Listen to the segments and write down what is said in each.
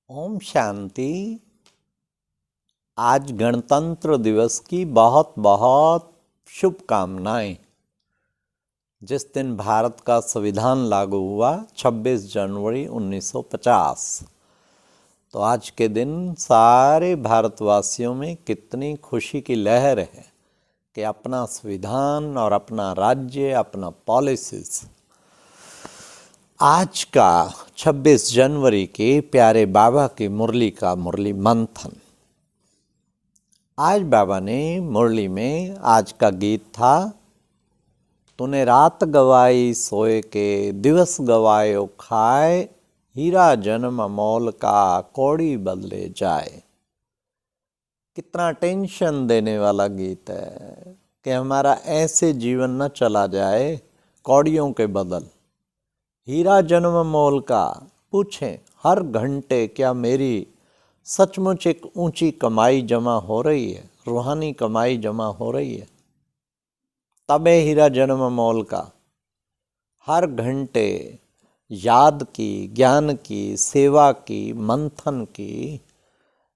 ओम शांति। आज गणतंत्र दिवस की बहुत बहुत शुभकामनाएं। जिस दिन भारत का संविधान लागू हुआ 26 जनवरी 1950, तो आज के दिन सारे भारतवासियों में कितनी खुशी की लहर है कि अपना संविधान और अपना राज्य, अपना पॉलिसीज। आज का 26 जनवरी के प्यारे बाबा की मुरली का मुरली मंथन। आज बाबा ने मुरली में आज का गीत था, तूने रात गवाई सोए के, दिवस गवायो खाए, हीरा जन्म अमोल का, कौड़ी बदले जाए। कितना टेंशन देने वाला गीत है कि हमारा ऐसे जीवन न चला जाए कौड़ियों के बदल। हीरा जन्म मोल का, पूछें हर घंटे क्या मेरी सचमुच एक ऊंची कमाई जमा हो रही है, रूहानी कमाई जमा हो रही है। तब है हीरा जन्म मोल का। हर घंटे याद की, ज्ञान की, सेवा की, मंथन की,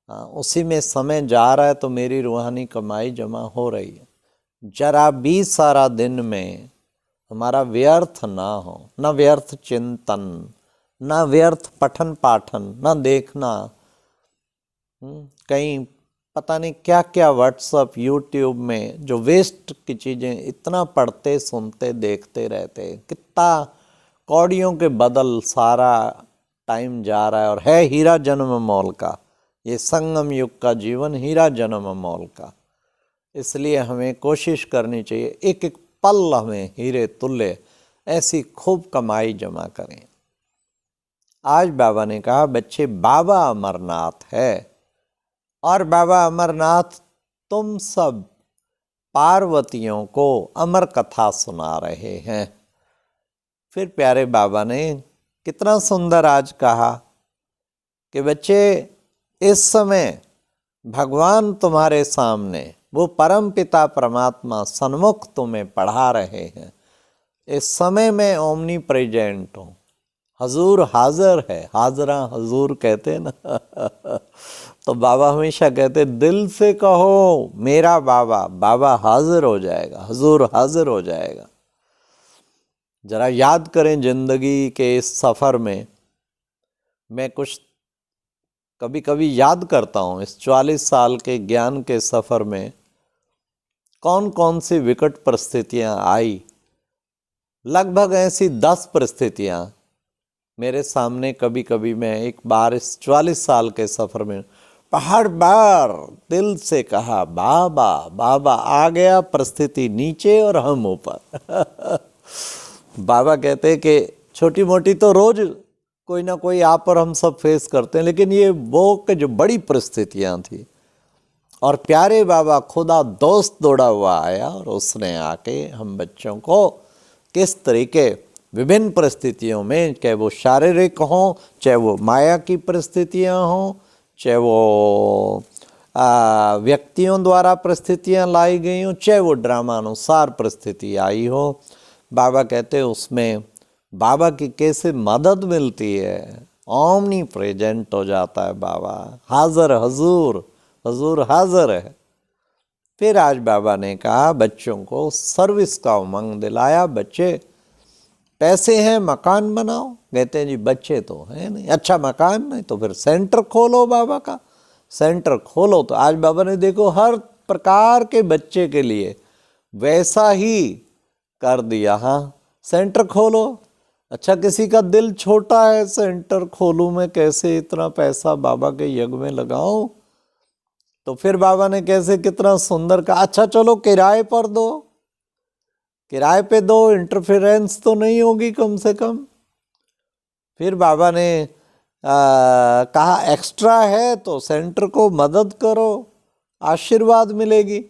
उसी में समय जा रहा है तो मेरी रूहानी कमाई जमा हो रही है। जरा भी सारा दिन में हमारा व्यर्थ ना हो, न व्यर्थ चिंतन, न व्यर्थ पठन पाठन, न देखना कहीं पता नहीं क्या क्या व्हाट्सअप यूट्यूब में जो वेस्ट की चीज़ें इतना पढ़ते सुनते देखते रहते। कितना कौड़ियों के बदल सारा टाइम जा रहा है। और है हीरा जन्म मोल का, ये संगम युग का जीवन हीरा जन्म मोल का। इसलिए हमें कोशिश करनी चाहिए एक एक पल हमें हीरे तुल्य ऐसी खूब कमाई जमा करें। आज बाबा ने कहा, बच्चे बाबा अमरनाथ है और बाबा अमरनाथ तुम सब पार्वतियों को अमर कथा सुना रहे हैं। फिर प्यारे बाबा ने कितना सुंदर आज कहा कि बच्चे इस समय भगवान तुम्हारे सामने, वो परम पिता परमात्मा सन्मुख तुम्हें पढ़ा रहे हैं। इस समय मैं ओमनी प्रेजेंट हूँ, हजूर हाजिर है। हाजरा हजूर कहते हैं ना तो बाबा हमेशा कहते दिल से कहो मेरा बाबा, बाबा हाजिर हो जाएगा, हजूर हाजिर हो जाएगा। जरा याद करें जिंदगी के इस सफ़र में। मैं कुछ कभी कभी याद करता हूँ इस 44 साल के ज्ञान के सफ़र में कौन कौन सी विकट परिस्थितियाँ आई। लगभग ऐसी 10 परिस्थितियाँ मेरे सामने कभी कभी मैं एक बार इस 44 साल के सफ़र में हर बार दिल से कहा बाबा बाबा। आ गया परिस्थिति नीचे और हम ऊपर बाबा कहते कि छोटी मोटी तो रोज कोई ना कोई आप और हम सब फेस करते हैं, लेकिन ये वो के जो बड़ी परिस्थितियाँ थी। और प्यारे बाबा खुदा दोस्त दौड़ा हुआ आया और उसने आके हम बच्चों को किस तरीके विभिन्न परिस्थितियों में, चाहे वो शारीरिक हों, चाहे वो माया की परिस्थितियां हों, चाहे वो व्यक्तियों द्वारा परिस्थितियां लाई गई हों, चाहे वो ड्रामानुसार परिस्थिति आई हो, बाबा कहते उसमें बाबा की कैसे मदद मिलती है। ओमनी प्रेजेंट हो जाता है बाबा, हाजिर हजूर, हजूर हाजिर है। फिर आज बाबा ने कहा बच्चों को सर्विस का उमंग दिलाया। बच्चे पैसे हैं मकान बनाओ, कहते हैं जी बच्चे तो हैं नहीं। अच्छा मकान नहीं तो फिर सेंटर खोलो, बाबा का सेंटर खोलो। तो आज बाबा ने देखो हर प्रकार के बच्चे के लिए वैसा ही कर दिया। हाँ सेंटर खोलो। अच्छा किसी का दिल छोटा है, सेंटर खोलूं मैं कैसे, इतना पैसा बाबा के यज्ञ में लगाऊं। तो फिर बाबा ने कैसे कितना सुंदर कहा, अच्छा चलो किराए पर दो, किराए पे दो, इंटरफेरेंस तो नहीं होगी कम से कम। फिर बाबा ने कहा एक्स्ट्रा है तो सेंटर को मदद करो, आशीर्वाद मिलेगी,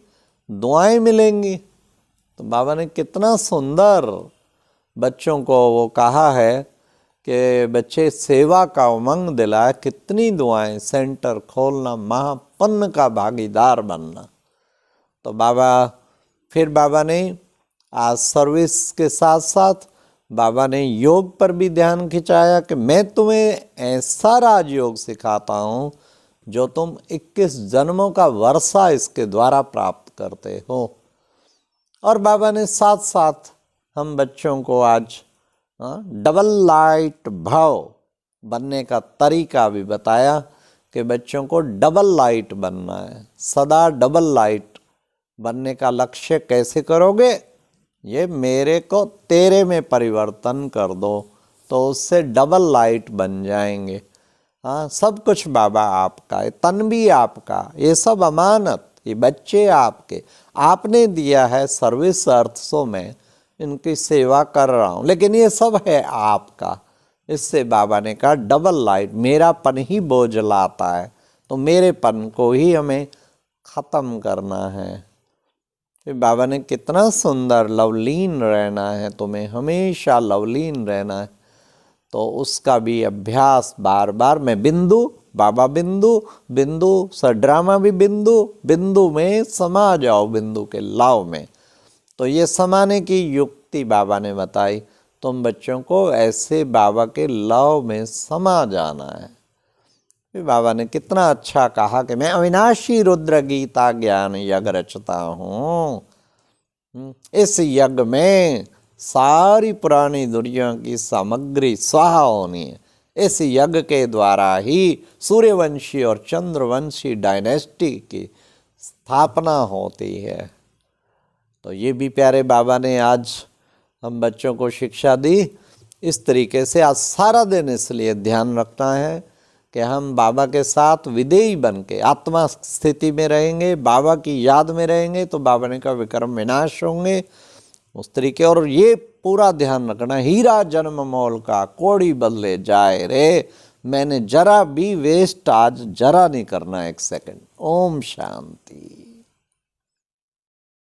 दुआएं मिलेंगी। तो बाबा ने कितना सुंदर बच्चों को वो कहा है कि बच्चे सेवा का उमंग दिलाए, कितनी दुआएं, सेंटर खोलना, महापुण्य का भागीदार बनना। तो बाबा फिर बाबा ने आज सर्विस के साथ साथ बाबा ने योग पर भी ध्यान खिंचाया कि मैं तुम्हें ऐसा राजयोग सिखाता हूँ जो तुम 21 जन्मों का वर्षा इसके द्वारा प्राप्त करते हो। और बाबा ने साथ साथ हम बच्चों को आज डबल लाइट भाव बनने का तरीका भी बताया कि बच्चों को डबल लाइट बनना है, सदा डबल लाइट बनने का लक्ष्य कैसे करोगे? ये मेरे को तेरे में परिवर्तन कर दो तो उससे डबल लाइट बन जाएंगे। हाँ, सब कुछ बाबा आपका है, तन भी आपका, ये सब अमानत, ये बच्चे आपके, आपने दिया है सर्विस अर्थ, सो मैं इनकी सेवा कर रहा हूँ, लेकिन ये सब है आपका। इससे बाबा ने कहा डबल लाइट, मेरापन ही बोझ लाता है, तो मेरेपन को ही हमें ख़त्म करना है। फिर बाबा ने कितना सुंदर, लवलीन रहना है तुम्हें, हमेशा लवलीन रहना है, तो उसका भी अभ्यास बार बार। मैं बिंदु, बाबा बिंदु, बिंदु सड्रामा भी बिंदु, बिंदु में समा जाओ, बिंदु के लाव में। तो ये समाने की युक्ति बाबा ने बताई, तुम बच्चों को ऐसे बाबा के लव में समा जाना है। फिर बाबा ने कितना अच्छा कहा कि मैं अविनाशी रुद्र गीता ज्ञान यज्ञ रचता हूँ। इस यज्ञ में सारी पुरानी दुनिया की सामग्री स्वाहा होनी है। इस यज्ञ के द्वारा ही सूर्यवंशी और चंद्रवंशी डायनेस्टी की स्थापना होती है। तो ये भी प्यारे बाबा ने आज हम बच्चों को शिक्षा दी। इस तरीके से आज सारा दिन इसलिए ध्यान रखना है कि हम बाबा के साथ विदेही बन के आत्मा स्थिति में रहेंगे, बाबा की याद में रहेंगे, तो बाबा ने कहा विक्रम विनाश होंगे उस तरीके। और ये पूरा ध्यान रखना, हीरा जन्म मोल का कोड़ी बदले जाए रे, मैंने जरा भी वेस्ट आज जरा नहीं करना, एक सेकंड। ओम शांति।